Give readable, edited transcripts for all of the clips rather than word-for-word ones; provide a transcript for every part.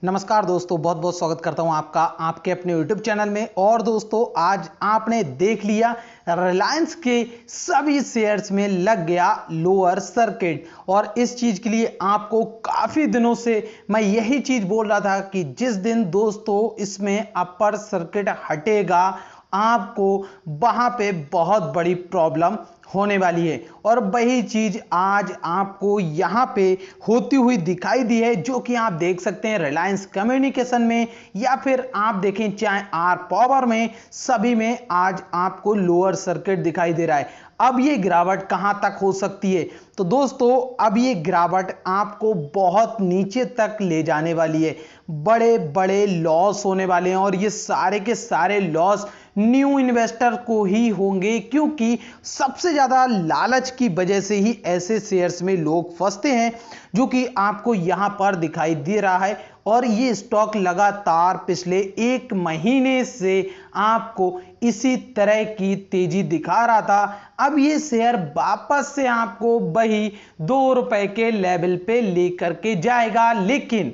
नमस्कार दोस्तों, बहुत बहुत स्वागत करता हूं आपका आपके अपने YouTube चैनल में। और दोस्तों, आज आपने देख लिया रिलायंस के सभी शेयर्स में लग गया लोअर सर्किट। और इस चीज के लिए आपको काफी दिनों से मैं यही चीज बोल रहा था कि जिस दिन दोस्तों इसमें अपर सर्किट हटेगा आपको वहां पे बहुत बड़ी प्रॉब्लम होने वाली है। और वही चीज आज आपको यहां पे होती हुई दिखाई दी है, जो कि आप देख सकते हैं रिलायंस कम्युनिकेशन में या फिर आप देखें चाहे आर पावर में, सभी में आज आपको लोअर सर्किट दिखाई दे रहा है। अब ये गिरावट कहां तक हो सकती है? तो दोस्तों, अब ये गिरावट आपको बहुत नीचे तक ले जाने वाली है। बड़े बड़े लॉस होने वाले हैं और ये सारे के सारे लॉस न्यू इन्वेस्टर को ही होंगे, क्योंकि सबसे ज्यादा लालच की वजह से ही ऐसे शेयर्स में लोग फंसते हैं, जो कि आपको यहां पर दिखाई दे रहा है। और ये स्टॉक लगातार पिछले एक महीने से आपको इसी तरह की तेजी दिखा रहा था। अब ये शेयर वापस से आपको वही ₹2 के लेवल पे लेकर के जाएगा, लेकिन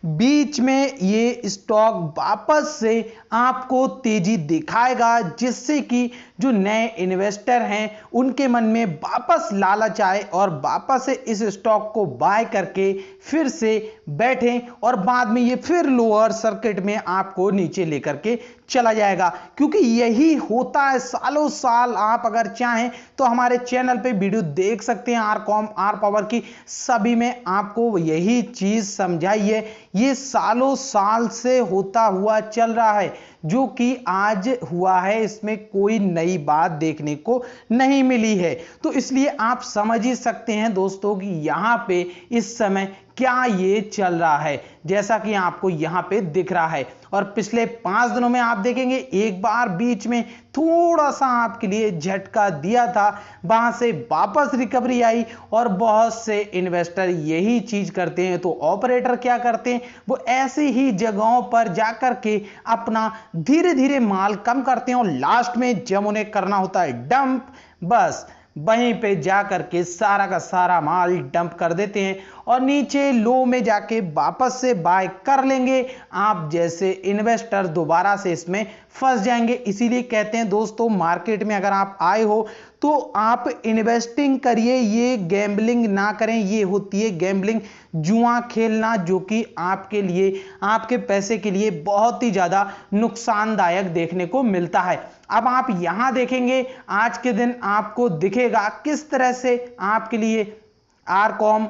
बीच में ये स्टॉक वापस से आपको तेजी दिखाएगा, जिससे कि जो नए इन्वेस्टर हैं उनके मन में वापस लालच आए और वापस से इस स्टॉक को बाय करके फिर से बैठें और बाद में ये फिर लोअर सर्किट में आपको नीचे लेकर के चला जाएगा। क्योंकि यही होता है सालों साल। आप अगर चाहें तो हमारे चैनल पे वीडियो देख सकते हैं आरकॉम आर पावर की, सभी में आपको यही चीज समझाई है। ये सालों साल से होता हुआ चल रहा है, जो कि आज हुआ है, इसमें कोई नई बात देखने को नहीं मिली है। तो इसलिए आप समझ ही सकते हैं दोस्तों कि यहां पे इस समय क्या ये चल रहा है, जैसा कि आपको यहां पे दिख रहा है। और पिछले 5 दिनों में आप देखेंगे एक बार बीच में थोड़ा सा आपके लिए झटका दिया था, वहां से वापस रिकवरी आई। और बहुत से इन्वेस्टर यही चीज करते हैं। तो ऑपरेटर क्या करते हैं, वो ऐसी ही जगहों पर जाकर के अपना धीरे धीरे माल कम करते हैं और लास्ट में जब उन्हें करना होता है डंप, बस वहीं पे जाकर के सारा का सारा माल डंप कर देते हैं और नीचे लो में जाके वापस से बाय कर लेंगे। आप जैसे इन्वेस्टर दोबारा से इसमें फंस जाएंगे। इसीलिए कहते हैं दोस्तों, मार्केट में अगर आप आए हो तो आप इन्वेस्टिंग करिए, ये गैम्बलिंग ना करें। ये होती है गैम्बलिंग, जुआ खेलना, जो कि आपके लिए, आपके पैसे के लिए बहुत ही ज्यादा नुकसानदायक देखने को मिलता है। अब आप यहां देखेंगे आज के दिन आपको दिखेगा किस तरह से आपके लिए आरकॉम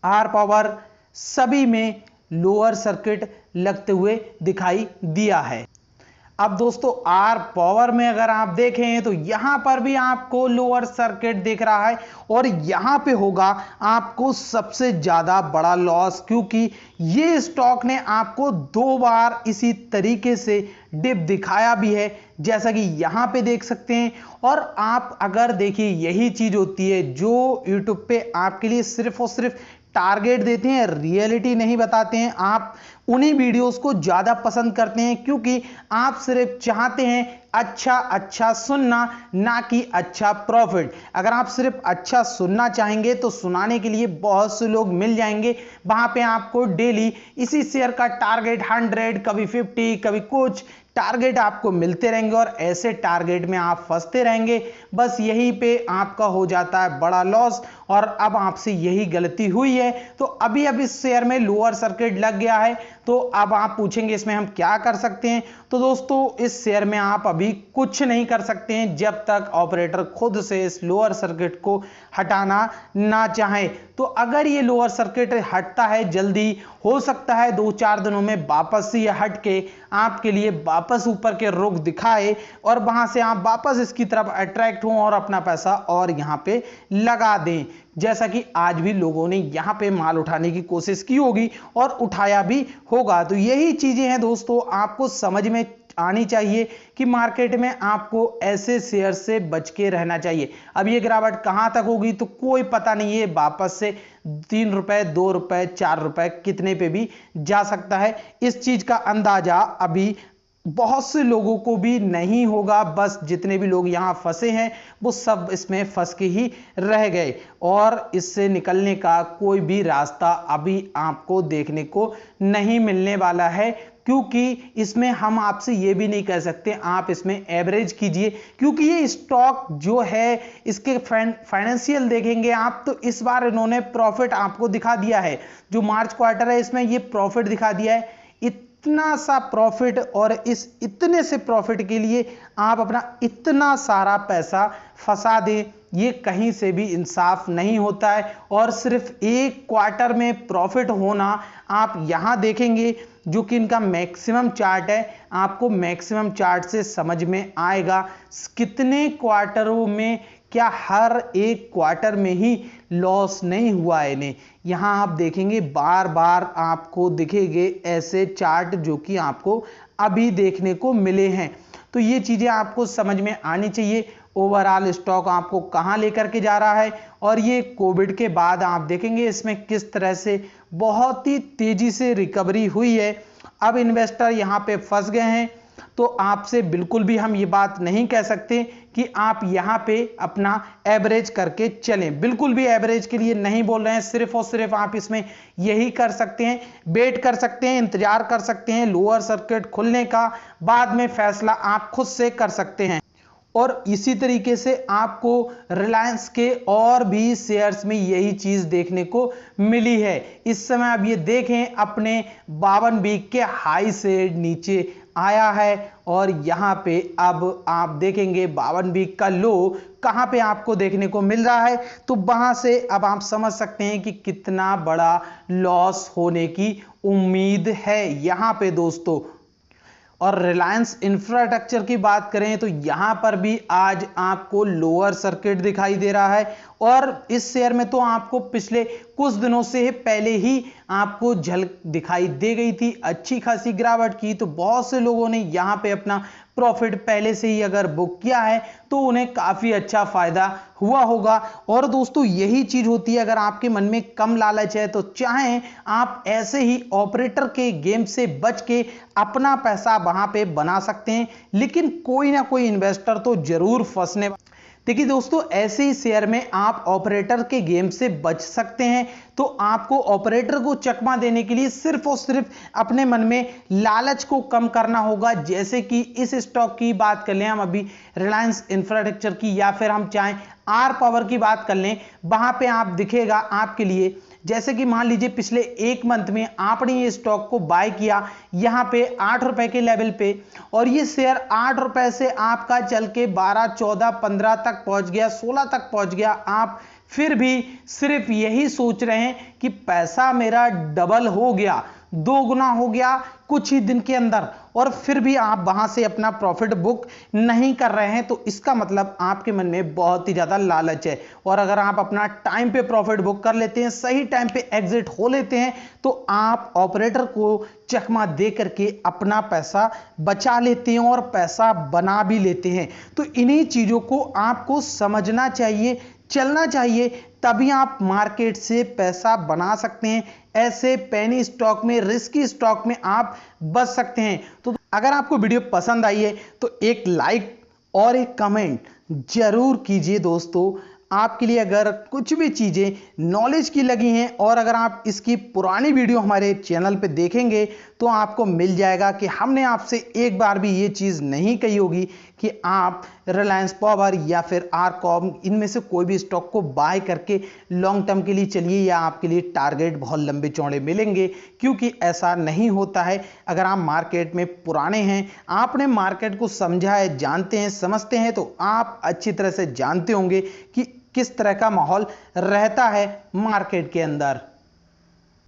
आर पावर सभी में लोअर सर्किट लगते हुए दिखाई दिया है। अब दोस्तों, आर पावर में अगर आप देखें तो यहां पर भी आपको लोअर सर्किट दिख रहा है और यहां पे होगा आपको सबसे ज्यादा बड़ा लॉस, क्योंकि ये स्टॉक ने आपको 2 बार इसी तरीके से डिप दिखाया भी है, जैसा कि यहां पे देख सकते हैं। और आप अगर देखिए, यही चीज होती है जो यूट्यूब पे आपके लिए सिर्फ और सिर्फ टारगेट देते हैं, रियलिटी नहीं बताते हैं। आप उन्हीं वीडियोस को ज्यादा पसंद करते हैं, क्योंकि आप सिर्फ चाहते हैं अच्छा अच्छा सुनना, ना कि अच्छा प्रॉफिट। अगर आप सिर्फ अच्छा सुनना चाहेंगे तो सुनाने के लिए बहुत से लोग मिल जाएंगे। वहां पे आपको डेली इसी शेयर का टारगेट 100, कभी 50, कभी कुछ टारगेट आपको मिलते रहेंगे और ऐसे टारगेट में आप फंसते रहेंगे। बस यहीं पे आपका हो जाता है बड़ा लॉस। और अब आपसे यही गलती हुई है। तो अभी इस शेयर में लोअर सर्किट लग गया है, तो अब आप पूछेंगे इसमें हम क्या कर सकते हैं। तो दोस्तों, इस शेयर में आप अभी कुछ नहीं कर सकते हैं जब तक ऑपरेटर खुद से इस लोअर सर्किट को हटाना ना चाहे। तो अगर ये लोअर सर्किट हटता है जल्दी, हो सकता है 2-4 दिनों में वापस से ये हट के आपके लिए वापस ऊपर के रुख दिखाए और वहां से आप वापस इसकी तरफ अट्रैक्ट हो और अपना पैसा और यहां पे लगा दें, जैसा कि आज भी लोगों ने यहां पे माल उठाने की कोशिश की होगी और उठाया भी होगा। तो यही चीजें हैं दोस्तों, आपको समझ में आनी चाहिए कि मार्केट में आपको ऐसे शेयर से बच के रहना चाहिए। अब ये गिरावट कहां तक होगी तो कोई पता नहीं है, वापस से ₹3, ₹2, ₹4 कितने पे भी जा सकता है। इस चीज का अंदाजा अभी बहुत से लोगों को भी नहीं होगा, बस जितने भी लोग यहाँ फंसे हैं वो सब इसमें फंस के ही रह गए और इससे निकलने का कोई भी रास्ता अभी आपको देखने को नहीं मिलने वाला है। क्योंकि इसमें हम आपसे ये भी नहीं कह सकते आप इसमें एवरेज कीजिए, क्योंकि ये स्टॉक जो है इसके फाइनेंशियल देखेंगे आप तो इस बार इन्होंने प्रॉफिट आपको दिखा दिया है। जो मार्च क्वार्टर है इसमें ये प्रॉफिट दिखा दिया है, इतना सा प्रॉफिट, और इस इतने से प्रॉफिट के लिए आप अपना इतना सारा पैसा फंसा दें, ये कहीं से भी इंसाफ नहीं होता है। और सिर्फ एक क्वार्टर में प्रॉफिट होना आप यहां देखेंगे, जो कि इनका मैक्सिमम चार्ट है, आपको मैक्सिमम चार्ट से समझ में आएगा कितने क्वार्टरों में, क्या हर एक क्वार्टर में ही लॉस नहीं हुआ है इन्हें। यहां आप देखेंगे बार बार आपको दिखेंगे ऐसे चार्ट जो कि आपको अभी देखने को मिले हैं। तो ये चीजें आपको समझ में आनी चाहिए, ओवरऑल स्टॉक आपको कहां लेकर के जा रहा है। और ये कोविड के बाद आप देखेंगे इसमें किस तरह से बहुत ही तेजी से रिकवरी हुई है। अब इन्वेस्टर यहां पे फंस गए हैं, तो आपसे बिल्कुल भी हम ये बात नहीं कह सकते कि आप यहां पे अपना एवरेज करके चलें, बिल्कुल भी एवरेज के लिए नहीं बोल रहे हैं। सिर्फ और सिर्फ आप इसमें यही कर सकते हैं, वेट कर सकते हैं, इंतजार कर सकते हैं लोअर सर्किट खुलने का, बाद में फैसला आप खुद से कर सकते हैं। और इसी तरीके से आपको रिलायंस के और भी शेयर्स में यही चीज देखने को मिली है। इस समय आप ये देखें अपने 52 वीक के हाई से नीचे आया है, और यहां पे अब आप देखेंगे 52 वीक का लो कहां पे आपको देखने को मिल रहा है। तो वहां से अब आप समझ सकते हैं कि कितना बड़ा लॉस होने की उम्मीद है यहां पे दोस्तों। और रिलायंस इंफ्रास्ट्रक्चर की बात करें तो यहां पर भी आज आपको लोअर सर्किट दिखाई दे रहा है, और इस शेयर में तो आपको पिछले कुछ दिनों से पहले ही आपको झलक दिखाई दे गई थी, अच्छी खासी गिरावट की। तो बहुत से लोगों ने यहां पे अपना प्रॉफिट पहले से ही अगर बुक किया है तो उन्हें काफी अच्छा फायदा हुआ होगा। और दोस्तों यही चीज होती है, अगर आपके मन में कम लालच है तो चाहें आप ऐसे ही ऑपरेटर के गेम से बच के अपना पैसा वहां पे बना सकते हैं, लेकिन कोई ना कोई इन्वेस्टर तो जरूर फंसने। देखिए दोस्तों, ऐसे ही शेयर में आप ऑपरेटर के गेम से बच सकते हैं। तो आपको ऑपरेटर को चकमा देने के लिए सिर्फ और सिर्फ अपने मन में लालच को कम करना होगा। जैसे कि इस स्टॉक की बात कर लें हम अभी रिलायंस इंफ्रास्ट्रक्चर की, या फिर हम चाहें आर पावर की बात कर लें, वहां पे आप दिखेगा आपके लिए, जैसे कि मान लीजिए पिछले एक मंथ में आपने ये स्टॉक को बाय किया यहां पे 8 रुपए के लेवल पे, और ये शेयर 8 रुपए से आपका चल के 12, 14, 15 तक पहुंच गया, 16 तक पहुंच गया। आप फिर भी सिर्फ यही सोच रहे हैं कि पैसा मेरा डबल हो गया, 2 गुना हो गया कुछ ही दिन के अंदर, और फिर भी आप वहां से अपना प्रॉफिट बुक नहीं कर रहे हैं। तो इसका मतलब आपके मन में बहुत ही ज्यादा लालच है। और अगर आप अपना टाइम पे प्रॉफिट बुक कर लेते हैं, सही टाइम पे एग्जिट हो लेते हैं, तो आप ऑपरेटर को चकमा दे करके अपना पैसा बचा लेते हैं और पैसा बना भी लेते हैं। तो इन्हीं चीजों को आपको समझना चाहिए, चलना चाहिए, तभी आप मार्केट से पैसा बना सकते हैं। ऐसे पेनी स्टॉक में, रिस्की स्टॉक में आप बच सकते हैं। तो अगर आपको वीडियो पसंद आई है तो एक लाइक और एक कमेंट जरूर कीजिए दोस्तों। आपके लिए अगर कुछ भी चीजें नॉलेज की लगी हैं, और अगर आप इसकी पुरानी वीडियो हमारे चैनल पे देखेंगे तो आपको मिल जाएगा कि हमने आपसे एक बार भी ये चीज नहीं कही होगी कि आप रिलायंस पावर या फिर आरकॉम इनमें से कोई भी स्टॉक को बाय करके लॉन्ग टर्म के लिए चलिए, या आपके लिए टारगेट बहुत लंबे चौड़े मिलेंगे, क्योंकि ऐसा नहीं होता है। अगर आप मार्केट में पुराने हैं, आपने मार्केट को समझा है, जानते हैं, समझते हैं, तो आप अच्छी तरह से जानते होंगे कि किस तरह का माहौल रहता है मार्केट के अंदर।